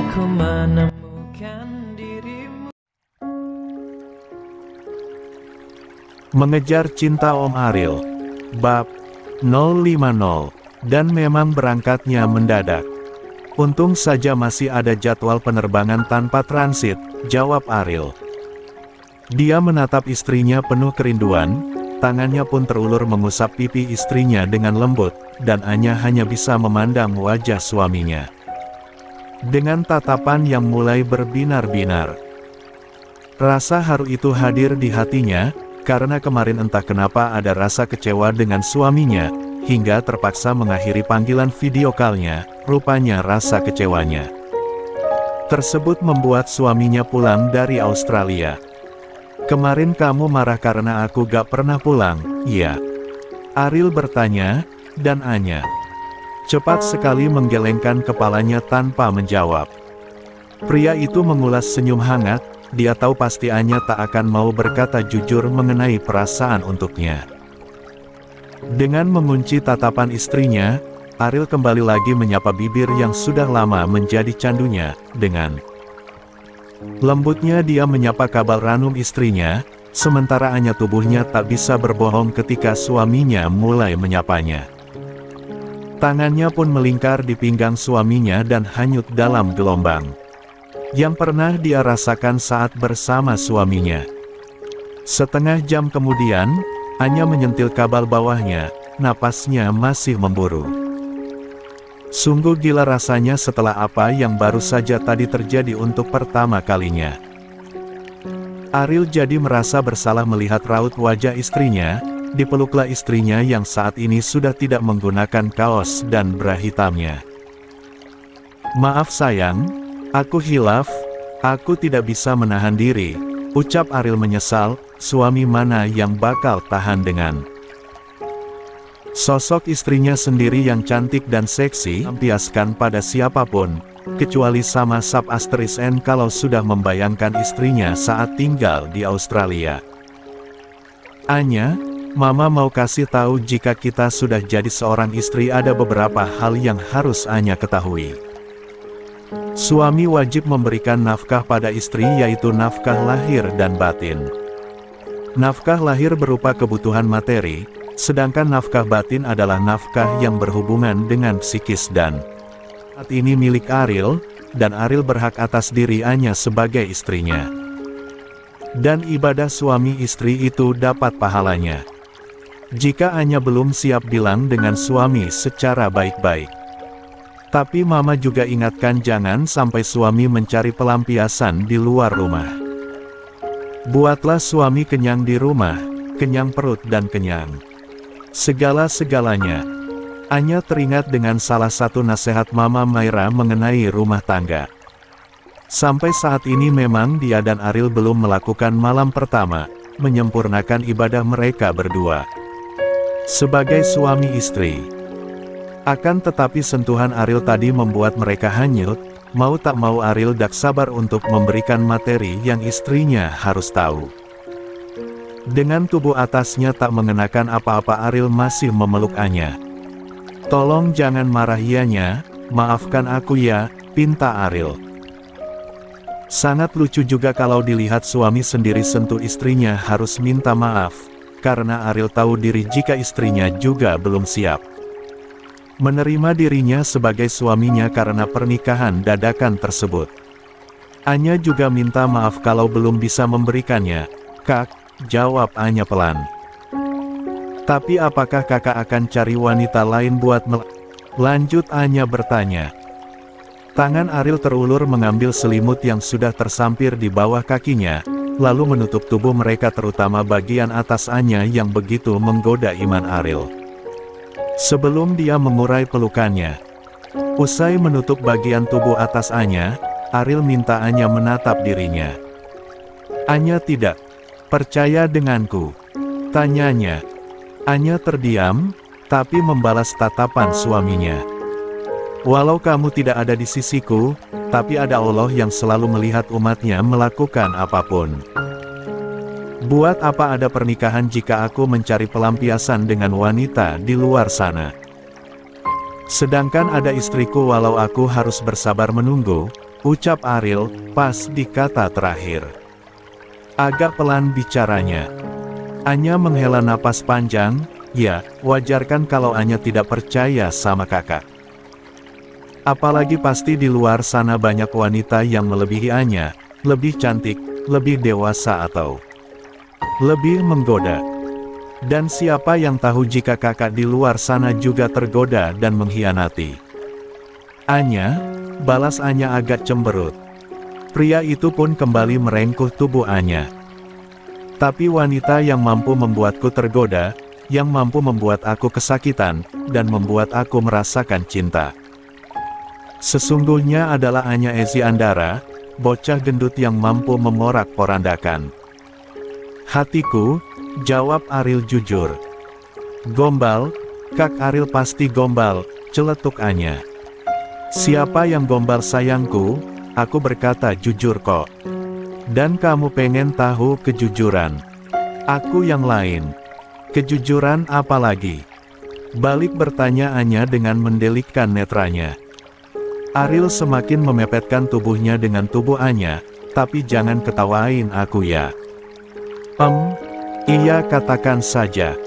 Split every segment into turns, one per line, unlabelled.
Aku menemukan dirimu.
Mengejar Cinta Om Ariel. Bab 050. Dan memang berangkatnya mendadak. Untung saja masih ada jadwal penerbangan tanpa transit, jawab Ariel. Dia menatap istrinya penuh kerinduan, tangannya pun terulur mengusap pipi istrinya dengan lembut, dan Anya hanya bisa memandang wajah suaminya dengan tatapan yang mulai berbinar-binar. Rasa haru itu hadir di hatinya, karena kemarin entah kenapa ada rasa kecewa dengan suaminya, hingga terpaksa mengakhiri panggilan video call-nya. Rupanya rasa kecewanya tersebut membuat suaminya pulang dari Australia. Kemarin kamu marah karena aku gak pernah pulang, iya? Ariel bertanya, dan Anya cepat sekali menggelengkan kepalanya tanpa menjawab. Pria itu mengulas senyum hangat, dia tahu pasti Anya tak akan mau berkata jujur mengenai perasaan untuknya. Dengan mengunci tatapan istrinya, Ariel kembali lagi menyapa bibir yang sudah lama menjadi candunya, dengan lembutnya dia menyapa kabal ranum istrinya, sementara Anya tubuhnya tak bisa berbohong ketika suaminya mulai menyapanya. Tangannya pun melingkar di pinggang suaminya dan hanyut dalam gelombang yang pernah dia rasakan saat bersama suaminya. Setengah jam kemudian, Anya menyentil kabal bawahnya, napasnya masih memburu. Sungguh gila rasanya setelah apa yang baru saja tadi terjadi untuk pertama kalinya. Ariel jadi merasa bersalah melihat raut wajah istrinya, dipeluklah istrinya yang saat ini sudah tidak menggunakan kaos dan bra hitamnya. Maaf sayang, aku hilaf, aku tidak bisa menahan diri, ucap Ariel menyesal, suami mana yang bakal tahan dengan sosok istrinya sendiri yang cantik dan seksi, lampiaskan pada siapapun, kecuali sama sub asterisk N kalau sudah membayangkan istrinya saat tinggal di Australia. Anya, Mama mau kasih tahu jika kita sudah jadi seorang istri ada beberapa hal yang harus Anya ketahui. Suami wajib memberikan nafkah pada istri yaitu nafkah lahir dan batin. Nafkah lahir berupa kebutuhan materi, sedangkan nafkah batin adalah nafkah yang berhubungan dengan psikis dan saat ini milik Ariel, dan Ariel berhak atas diri Anya sebagai istrinya. Dan ibadah suami istri itu dapat pahalanya. Jika Anya belum siap bilang dengan suami secara baik-baik. Tapi Mama juga ingatkan jangan sampai suami mencari pelampiasan di luar rumah. Buatlah suami kenyang di rumah, kenyang perut dan kenyang segala-segalanya. Anya teringat dengan salah satu nasihat Mama Myra mengenai rumah tangga. Sampai saat ini memang dia dan Ariel belum melakukan malam pertama, menyempurnakan ibadah mereka berdua sebagai suami istri. Akan tetapi sentuhan Ariel tadi membuat mereka hanyut, mau tak mau Ariel tak sabar untuk memberikan materi yang istrinya harus tahu. Dengan tubuh atasnya tak mengenakan apa-apa Ariel masih memeluk Anya. Tolong jangan marah ianya, maafkan aku ya, pinta Ariel. Sangat lucu juga kalau dilihat suami sendiri sentuh istrinya harus minta maaf, karena Ariel tahu diri jika istrinya juga belum siap menerima dirinya sebagai suaminya karena pernikahan dadakan tersebut. Anya juga minta maaf kalau belum bisa memberikannya. Kak, jawab Anya pelan. Tapi apakah kakak akan cari wanita lain buat lanjut Anya bertanya. Tangan Ariel terulur mengambil selimut yang sudah tersampir di bawah kakinya, lalu menutup tubuh mereka terutama bagian atas Anya yang begitu menggoda iman Ariel. Sebelum dia mengurai pelukannya. Usai menutup bagian tubuh atas Anya, Ariel minta Anya menatap dirinya. Anya tidak percaya denganku, tanyanya. Anya terdiam, tapi membalas tatapan suaminya. Walau kamu tidak ada di sisiku, tapi ada Allah yang selalu melihat umatnya melakukan apapun. Buat apa ada pernikahan jika aku mencari pelampiasan dengan wanita di luar sana? Sedangkan ada istriku walau aku harus bersabar menunggu, ucap Ariel, pas di kata terakhir. Agak pelan bicaranya. Anya menghela napas panjang, ya, wajar kan kalau Anya tidak percaya sama kakak. Apalagi pasti di luar sana banyak wanita yang melebihi Anya, lebih cantik, lebih dewasa atau lebih menggoda. Dan siapa yang tahu jika kakak di luar sana juga tergoda dan mengkhianati. Anya, balas Anya agak cemberut. Pria itu pun kembali merengkuh tubuh Anya. Tapi wanita yang mampu membuatku tergoda, yang mampu membuat aku kesakitan, dan membuat aku merasakan cinta. Sesungguhnya adalah Anya Ezi Andara, bocah gendut yang mampu memorak-porandakan hatiku, jawab Ariel jujur. Gombal, Kak Ariel pasti gombal, celetuk Anya. Siapa yang gombal sayangku? Aku berkata jujur kok. Dan kamu pengen tahu kejujuran. Aku yang lain. Kejujuran apa lagi? Balik bertanya Anya dengan mendelikkan netranya. Ariel semakin memepetkan tubuhnya dengan tubuh Anya, tapi jangan ketawain aku ya. Iya katakan saja.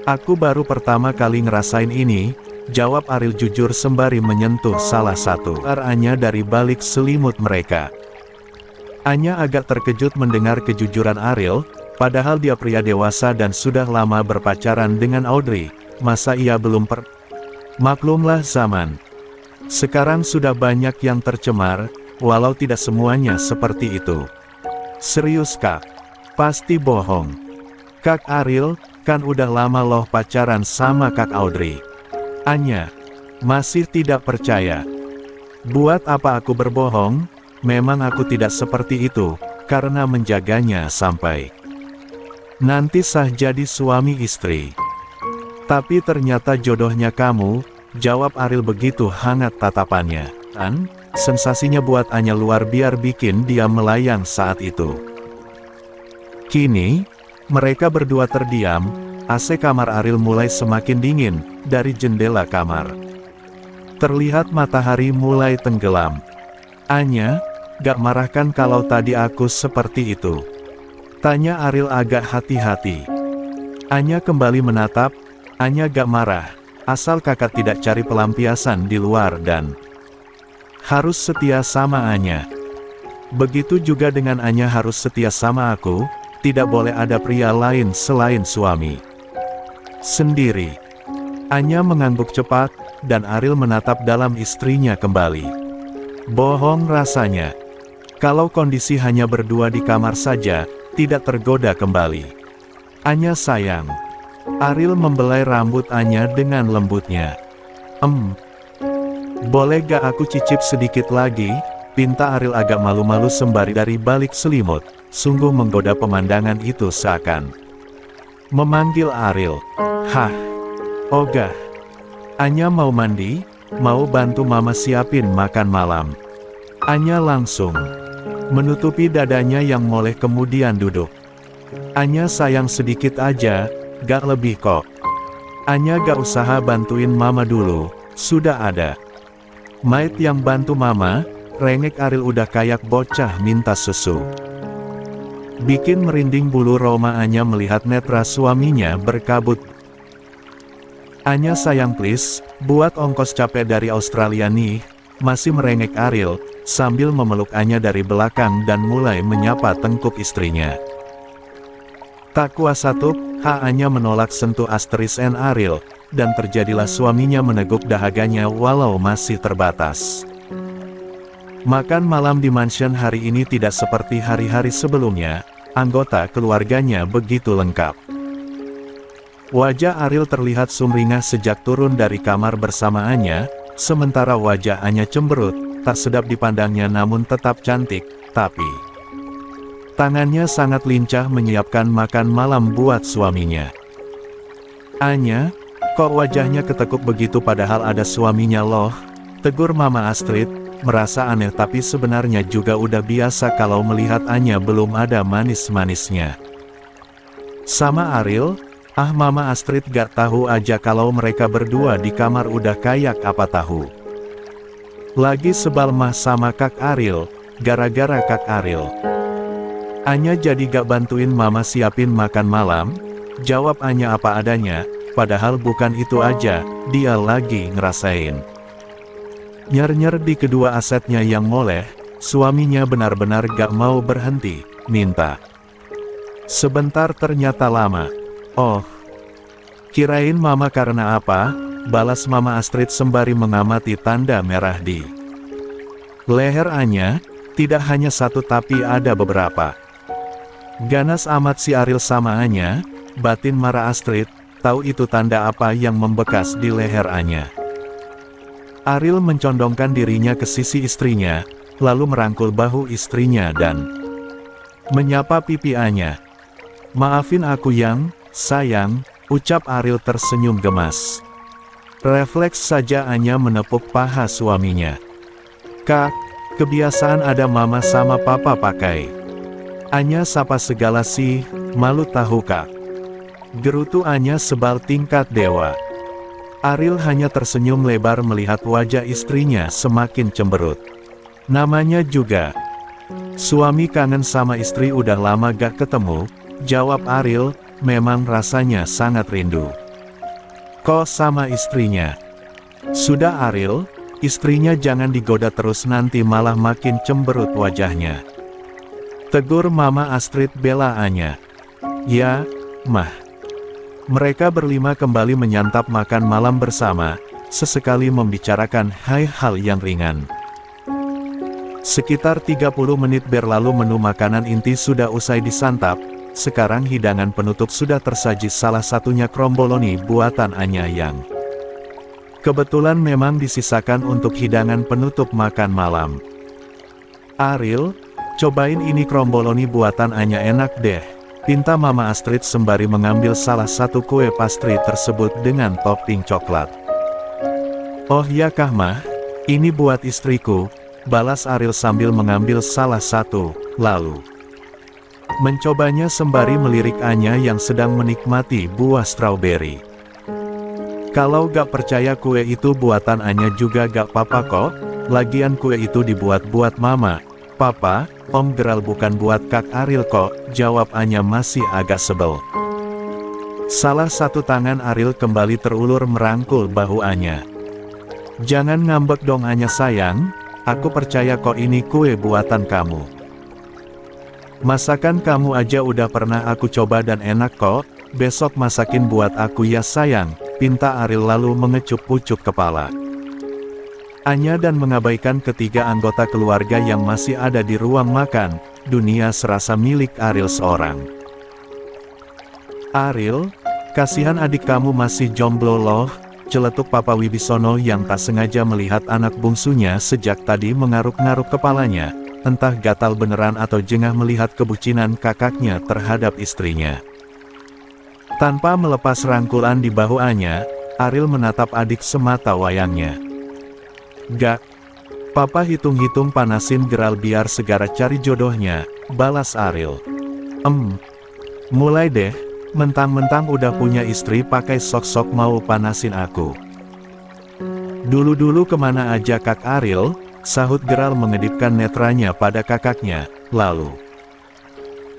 Aku baru pertama kali ngerasain ini, jawab Ariel jujur sembari menyentuh salah satu Anya dari balik selimut mereka. Anya agak terkejut mendengar kejujuran Ariel, padahal dia pria dewasa dan sudah lama berpacaran dengan Audrey, masa ia belum Maklumlah zaman. Sekarang sudah banyak yang tercemar, walau tidak semuanya seperti itu. Serius Kak? Pasti bohong. Kak Ariel, kan udah lama loh pacaran sama Kak Audrey. Anya, masih tidak percaya. Buat apa aku berbohong? Memang aku tidak seperti itu, karena menjaganya sampai nanti sah jadi suami istri. Tapi ternyata jodohnya kamu, jawab Ariel begitu hangat tatapannya. Dan, sensasinya buat Anya luar biar bikin dia melayang saat itu. Kini, mereka berdua terdiam, AC kamar Ariel mulai semakin dingin, dari jendela kamar. Terlihat matahari mulai tenggelam. Anya, gak marah kan kalau tadi aku seperti itu? Tanya Ariel agak hati-hati. Anya kembali menatap, Anya gak marah, asal kakak tidak cari pelampiasan di luar dan harus setia sama Anya. Begitu juga dengan Anya harus setia sama aku, tidak boleh ada pria lain selain suami sendiri. Anya mengangguk cepat, dan Ariel menatap dalam istrinya kembali. Bohong rasanya. Kalau kondisi hanya berdua di kamar saja, tidak tergoda kembali. Anya sayang. Ariel membelai rambut Anya dengan lembutnya. Boleh gak aku cicip sedikit lagi? Pinta Ariel agak malu-malu sembari dari balik selimut. Sungguh menggoda pemandangan itu seakan memanggil Ariel. Hah? Ogah. Anya mau mandi? Mau bantu mama siapin makan malam? Anya langsung menutupi dadanya yang moleh kemudian duduk. Anya sayang sedikit aja, gak lebih kok. Anya gak usaha bantuin mama dulu, sudah ada maid yang bantu mama. Rengek Ariel udah kayak bocah minta susu. Bikin merinding bulu roma Anya melihat netra suaminya berkabut. Anya sayang please, buat ongkos capek dari Australia nih, masih merengek Ariel, sambil memeluk Anya dari belakang dan mulai menyapa tengkuk istrinya. Tak kuasa tuh, Anya menolak sentuh Asteris and Ariel, dan terjadilah suaminya meneguk dahaganya walau masih terbatas. Makan malam di mansion hari ini tidak seperti hari-hari sebelumnya, anggota keluarganya begitu lengkap. Wajah Ariel terlihat sumringah sejak turun dari kamar bersamaannya, sementara wajah Anya cemberut, tak sedap dipandangnya namun tetap cantik, tapi tangannya sangat lincah menyiapkan makan malam buat suaminya. Anya, kok wajahnya ketekuk begitu padahal ada suaminya loh, tegur Mama Astrid. Merasa aneh tapi sebenarnya juga udah biasa kalau melihat Anya belum ada manis-manisnya. Sama Ariel, Mama Astrid gak tahu aja kalau mereka berdua di kamar udah kayak apa tahu. Lagi sebal mah sama Kak Ariel, gara-gara Kak Ariel. Anya jadi gak bantuin mama siapin makan malam? Jawab Anya apa adanya, padahal bukan itu aja, dia lagi ngerasain. Nyer-nyer di kedua asetnya yang moleh, suaminya benar-benar gak mau berhenti, minta. Sebentar ternyata lama. Oh, kirain mama karena apa? Balas Mama Astrid sembari mengamati tanda merah di leher Anya. Tidak hanya satu tapi ada beberapa. Ganas amat si Ariel sama Anya, batin marah Astrid, tahu itu tanda apa yang membekas di leher Anya. Ariel mencondongkan dirinya ke sisi istrinya, lalu merangkul bahu istrinya dan menyapa pipi Anya. Maafin aku yang, sayang, ucap Ariel tersenyum gemas. Refleks saja Anya menepuk paha suaminya. Kak, kebiasaan ada mama sama papa pakai. Anya sapa segala sih, malu tahu Kak. Gerutu Anya sebal tingkat dewa. Ariel hanya tersenyum lebar melihat wajah istrinya semakin cemberut. Namanya juga. Suami kangen sama istri udah lama gak ketemu, jawab Ariel, memang rasanya sangat rindu. Kok sama istrinya? Sudah Ariel, istrinya jangan digoda terus nanti malah makin cemberut wajahnya. Tegur Mama Astrid bela Anya. Ya, Mah. Mereka berlima kembali menyantap makan malam bersama, sesekali membicarakan hal-hal yang ringan. Sekitar 30 menit berlalu menu makanan inti sudah usai disantap. Sekarang hidangan penutup sudah tersaji, salah satunya kromboloni buatan Anya yang kebetulan memang disisakan untuk hidangan penutup makan malam. Ariel, cobain ini kromboloni buatan Anya enak deh, pinta Mama Astrid sembari mengambil salah satu kue pastry tersebut dengan topping coklat. Oh ya Kah Mah, ini buat istriku, balas Ariel sambil mengambil salah satu, lalu mencobanya sembari melirik Anya yang sedang menikmati buah strawberry. Kalau gak percaya kue itu buatan Anya juga gak apa-apa kok, lagian kue itu dibuat buat mama, papa, om Geral bukan buat Kak Ariel kok, jawab Anya masih agak sebel. Salah satu tangan Ariel kembali terulur merangkul bahu Anya. Jangan ngambek dong Anya sayang, aku percaya kok ini kue buatan kamu. Masakan kamu aja udah pernah aku coba dan enak kok, besok masakin buat aku ya sayang, pinta Ariel lalu mengecup pucuk kepala Anya dan mengabaikan ketiga anggota keluarga yang masih ada di ruang makan, dunia serasa milik Ariel seorang. Ariel, kasihan adik kamu masih jomblo loh, celetuk Papa Wibisono yang tak sengaja melihat anak bungsunya sejak tadi mengaruk-ngaruk kepalanya. Entah gatal beneran atau jengah melihat kebucinan kakaknya terhadap istrinya. Tanpa melepas rangkulan di bahu Anya, Ariel menatap adik semata wayangnya. Gak, Papa hitung-hitung panasin Geral biar segera cari jodohnya, balas Ariel. Mulai deh, mentang-mentang udah punya istri pakai sok-sok mau panasin aku. Dulu-dulu kemana aja Kak Ariel? Sahut Geral mengedipkan netranya pada kakaknya, lalu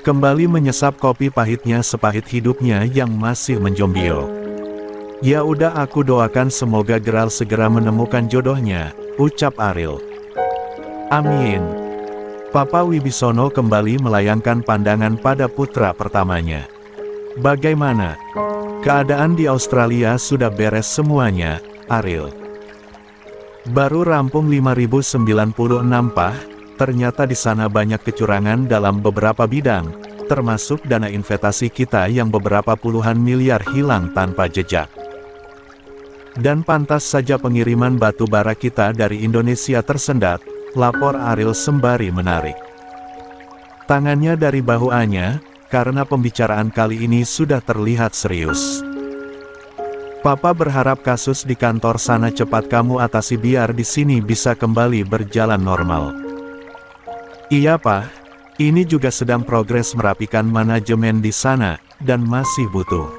kembali menyesap kopi pahitnya sepahit hidupnya yang masih menjombio. Ya udah aku doakan semoga Geral segera menemukan jodohnya, ucap Ariel. Amin. Papa Wibisono kembali melayangkan pandangan pada putra pertamanya. Bagaimana? Keadaan di Australia sudah beres semuanya, Ariel? Baru rampung 5096 Pah, ternyata di sana banyak kecurangan dalam beberapa bidang, termasuk dana investasi kita yang beberapa puluhan miliar hilang tanpa jejak. Dan pantas saja pengiriman batu bara kita dari Indonesia tersendat, lapor Ariel sembari menarik tangannya dari bahu Anya, karena pembicaraan kali ini sudah terlihat serius. Papa berharap kasus di kantor sana cepat kamu atasi biar di sini bisa kembali berjalan normal. Iya Pak, ini juga sedang progres merapikan manajemen di sana, dan masih butuh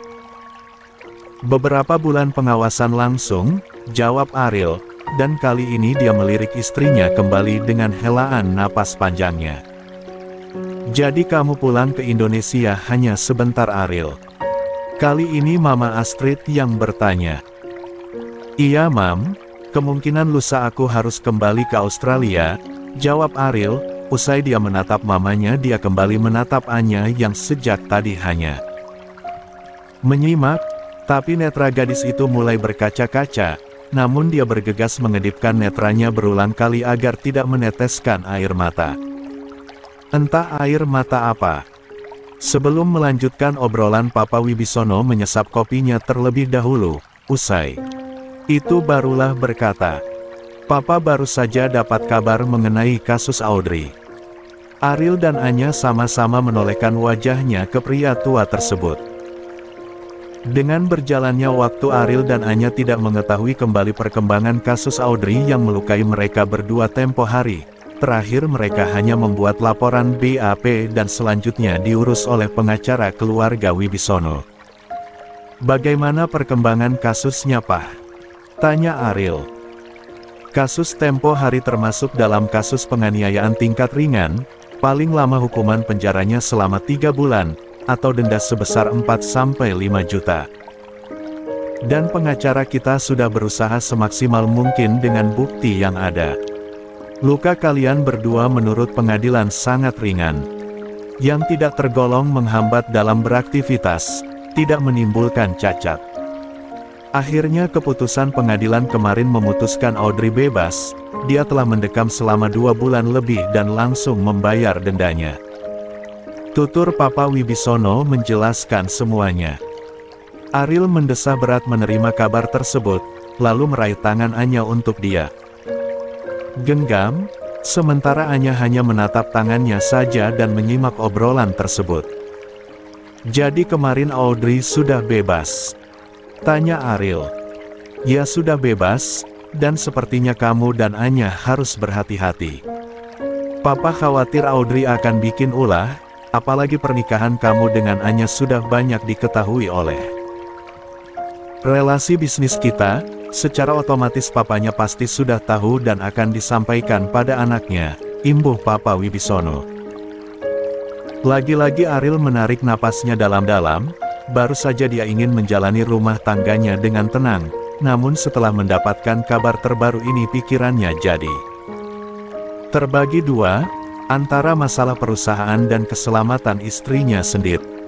beberapa bulan pengawasan langsung, jawab Ariel, dan kali ini dia melirik istrinya kembali dengan helaan napas panjangnya. "Jadi kamu pulang ke Indonesia hanya sebentar, Ariel?" Kali ini Mama Astrid yang bertanya. "Iya, Mam. Kemungkinan lusa aku harus kembali ke Australia," jawab Ariel. Usai dia menatap mamanya, dia kembali menatap Anya yang sejak tadi hanya menyimak, tapi netra gadis itu mulai berkaca-kaca, namun dia bergegas mengedipkan netranya berulang kali agar tidak meneteskan air mata. Entah air mata apa. Sebelum melanjutkan obrolan, Papa Wibisono menyesap kopinya terlebih dahulu. Usai itu barulah berkata, "Papa baru saja dapat kabar mengenai kasus Audrey." Ariel dan Anya sama-sama menolehkan wajahnya ke pria tua tersebut. Dengan berjalannya waktu, Ariel dan Anya tidak mengetahui kembali perkembangan kasus Audrey yang melukai mereka berdua tempo hari. Terakhir mereka hanya membuat laporan BAP dan selanjutnya diurus oleh pengacara keluarga Wibisono. "Bagaimana perkembangan kasusnya, Pak?" tanya Ariel. "Kasus tempo hari termasuk dalam kasus penganiayaan tingkat ringan, paling lama hukuman penjaranya selama 3 bulan, atau denda sebesar 4-5 juta. Dan pengacara kita sudah berusaha semaksimal mungkin dengan bukti yang ada. Luka kalian berdua menurut pengadilan sangat ringan, yang tidak tergolong menghambat dalam beraktivitas, tidak menimbulkan cacat." Akhirnya keputusan pengadilan kemarin memutuskan Audrey bebas. Dia telah mendekam selama 2 bulan lebih dan langsung membayar dendanya. Tutur Papa Wibisono menjelaskan semuanya. Ariel mendesah berat menerima kabar tersebut, lalu meraih tangan Anya untuk dia genggam, sementara Anya hanya menatap tangannya saja dan menyimak obrolan tersebut. "Jadi kemarin Audrey sudah bebas?" tanya Ariel. "Ya, sudah bebas, dan sepertinya kamu dan Anya harus berhati-hati. Papa khawatir Audrey akan bikin ulah, apalagi pernikahan kamu dengan Anya sudah banyak diketahui oleh relasi bisnis kita, secara otomatis papanya pasti sudah tahu dan akan disampaikan pada anaknya," imbuh Papa Wibisono. Lagi-lagi Ariel menarik napasnya dalam-dalam. Baru saja dia ingin menjalani rumah tangganya dengan tenang, namun setelah mendapatkan kabar terbaru ini pikirannya jadi terbagi dua, antara masalah perusahaan dan keselamatan istrinya sendiri.